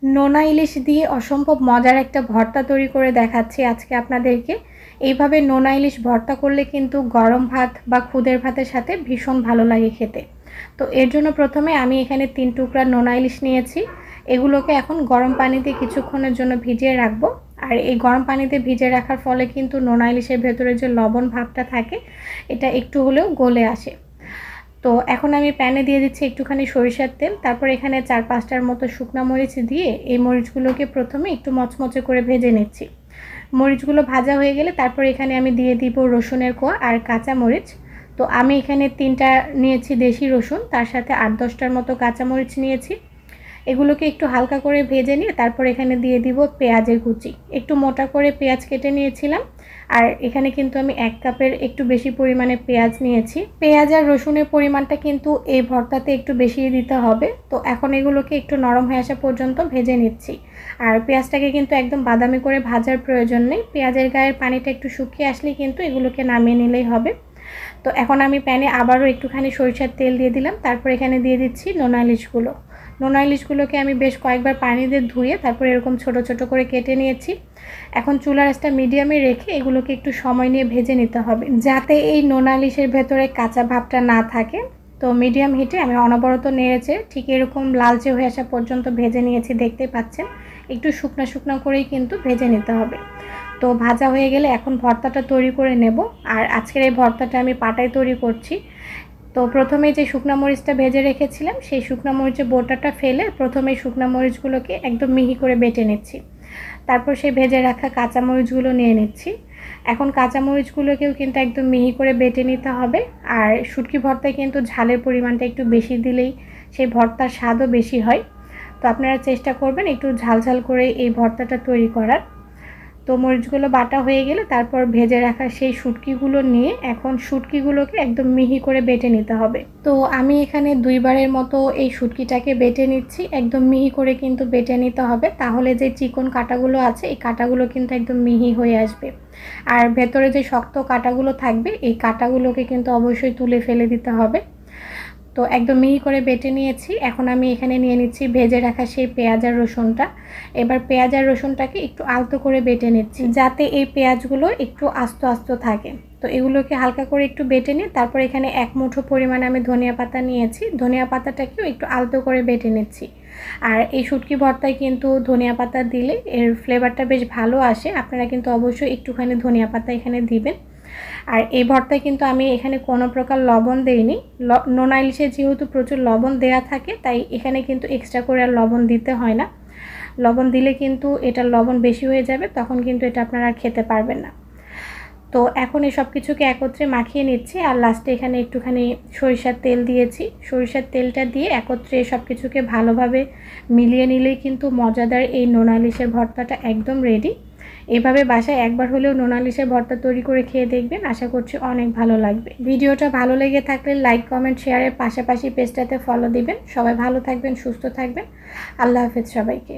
নোনা ইলিশ দিয়ে অসম্ভব মজার একটা ভর্তা তৈরি করে দেখাচ্ছি আজকে আপনাদেরকে। এইভাবে নোনা ইলিশ ভর্তা করলে কিন্তু গরম ভাত বা খুদের ভাতের সাথে ভীষণ ভালো লাগে খেতে। তো এর জন্য প্রথমে আমি এখানে 3 টুকরা নোনা ইলিশ নিয়েছি। এগুলোকে এখন গরম পানিতে কিছুক্ষণের জন্য ভিজিয়ে রাখবো। আর এই গরম পানিতে ভিজিয়ে রাখার ফলে কিন্তু নোনা ইলিশের ভেতরে যে লবণ ভাবটা থাকে এটা একটু হলেও গলে আসে। তো এখন আমি প্যানে দিয়ে দিচ্ছি একটুখানি সরিষার তেল। তারপর এখানে 4-5টার মতো শুকনো মরিচ দিয়ে এই মরিচগুলোকে প্রথমে একটু মচমচে করে ভেজে নিচ্ছি। মরিচগুলো ভাজা হয়ে গেলে তারপর এখানে আমি দিয়ে দিব রসুনের কোয়া আর কাঁচা মরিচ। তো আমি এখানে 3টা নিয়েছি দেশি রসুন, তার সাথে 8-10টার মতো কাঁচা মরিচ নিয়েছি। এগুলোকে একটু হালকা করে ভেজে নিয়ে তারপর এখানে দিয়ে দিব পেঁয়াজের কুচি। একটু মোটা করে পেঁয়াজ কেটে নিয়েছিলাম। আর এখানে কিন্তু আমি 1 কাপের একটু বেশি পরিমাণে পেঁয়াজ নিয়েছি। পেঁয়াজ আর রসুনের পরিমাণটা কিন্তু এই ভর্তাতে একটু বেশি দিতে হবে। তো এখন এগুলোকে একটু নরম হয়ে আসা পর্যন্ত ভেজে নিচ্ছি। আর পেঁয়াজটাকে কিন্তু একদম বাদামি করে ভাজার প্রয়োজন নেই। পেঁয়াজের গায়ের পানিটা একটু শুকিয়ে আসলেই কিন্তু এগুলোকে নামিয়ে নিলেই হবে। তো এখন আমি প্যানে আবারও একটুখানি সরিষার তেল দিয়ে দিলাম। তারপর এখানে দিয়ে দিচ্ছি নোনা ইলিশগুলো। নোনা ইলিশগুলোকে আমি বেশ কয়েকবার পানি দিয়ে ধুয়ে তারপর এরকম ছোট ছোট করে কেটে নিয়েছি। এখন চুলার আঁচটা মিডিয়ামে রেখে এগুলোকে একটু সময় নিয়ে ভেজে নিতে হবে, যাতে এই নোনা ইলিশের ভেতরে কাঁচা ভাবটা না থাকে। তো মিডিয়াম হিটে আমি অনবরত নেড়েছে ঠিক এরকম লালচে হয়ে আসা পর্যন্ত ভেজে নিয়েছি, দেখতেই পাচ্ছেন। একটু শুকনো শুকনো করেই কিন্তু ভেজে নিতে হবে। তো ভাজা হয়ে গেলে এখন ভর্তাটা তৈরি করে নেব। আর আজকের এই ভর্তাটা আমি পাটায় তৈরি করছি। তো প্রথমেই যে শুকনো মরিচটা ভেজে রেখেছিলাম সেই শুকনো মরিচের বোটাটা ফেলে প্রথমে শুকনো মরিচগুলোকে একদম মিহি করে বেটে নিচ্ছি। তারপর সেই ভেজে রাখা কাঁচা মরিচগুলো নিয়ে নিচ্ছি। এখন কাঁচা মরিচগুলোকেও কিন্তু একদম মিহি করে বেটে নিতে হবে। আর শুটকি ভর্তায় কিন্তু ঝালের পরিমাণটা একটু বেশি দিলেই সেই ভর্তার স্বাদও বেশি হয়। তো আপনারা চেষ্টা করবেন একটু ঝাল ঝাল করে এই ভর্তাটা তৈরি করার। তো মরিচগুলো বাটা হয়ে গেলে তারপর ভেজে রাখা সেই শুটকিগুলো নিয়ে এখন শুটকিগুলোকে একদম মিহি করে বেটে নিতে হবে। তো আমি এখানে 2বারের মতো এই শুটকিটাকে বেটে নিচ্ছি। একদম মিহি করে কিন্তু বেটে নিতে হবে, তাহলে যে চিকন কাঁটাগুলো আছে এই কাঁটাগুলো কিন্তু একদম মিহি হয়ে আসবে। আর ভেতরে যে শক্ত কাঁটাগুলো থাকবে এই কাঁটাগুলোকে কিন্তু অবশ্যই তুলে ফেলে দিতে হবে। তো একদম মিহি করে বেটে নিয়েছি। এখন আমি এখানে নিয়ে নিচ্ছি ভেজে রাখা সেই পেঁয়াজ আর রসুনটা। এবার পেঁয়াজ আর রসুনটাকে একটু আলতো করে বেটে নিচ্ছি, যাতে এই পেঁয়াজগুলো একটু আস্ত আস্ত থাকে। তো এগুলোকে হালকা করে একটু বেটে নিয়ে তারপর এখানে 1 মুঠো পরিমাণে আমি ধনিয়া পাতা নিয়েছি। ধনিয়া পাতাটাকেও একটু আলতো করে বেটে নিচ্ছি। আর এই শুটকি ভর্তায় কিন্তু ধনিয়া পাতা দিলে এর ফ্লেভারটা বেশ ভালো আসে। আপনারা কিন্তু অবশ্যই একটুখানি ধনিয়া পাতা এখানে দিবেন। আর এই ভর্তায় কিন্তু আমি এখানে কোনো প্রকার লবণ দেইনি। নোনা ইলিশে যেহেতু প্রচুর লবণ দেয়া থাকে তাই এখানে কিন্তু এক্সট্রা করে আর লবণ দিতে হয় না। লবণ দিলে কিন্তু এটা লবণ বেশি হয়ে যাবে, তখন কিন্তু এটা আপনারা খেতে পারবেন না। তো এখন এই সব কিছুকে একত্রে মাখিয়ে নিচ্ছি। আর লাস্টে এখানে একটুখানি সরিষার তেল দিয়েছি। সরিষার তেলটা দিয়ে একত্রে সব কিছুকে ভালোভাবে মিলিয়ে নিলেই কিন্তু মজাদার এই নোনা ইলিশের ভর্তাটা একদম রেডি। এভাবে বাসায় একবার হলেও নোনা ইলিশের ভর্তা তৈরি করে খেয়ে দেখবেন, আশা করছি অনেক ভালো লাগবে। ভিডিওটা ভালো লেগে থাকলে লাইক, কমেন্ট, শেয়ারের পাশাপাশি পেজটাতে ফলো দিবেন। সবাই ভালো থাকবেন, সুস্থ থাকবেন। আল্লাহ হাফেজ সবাইকে।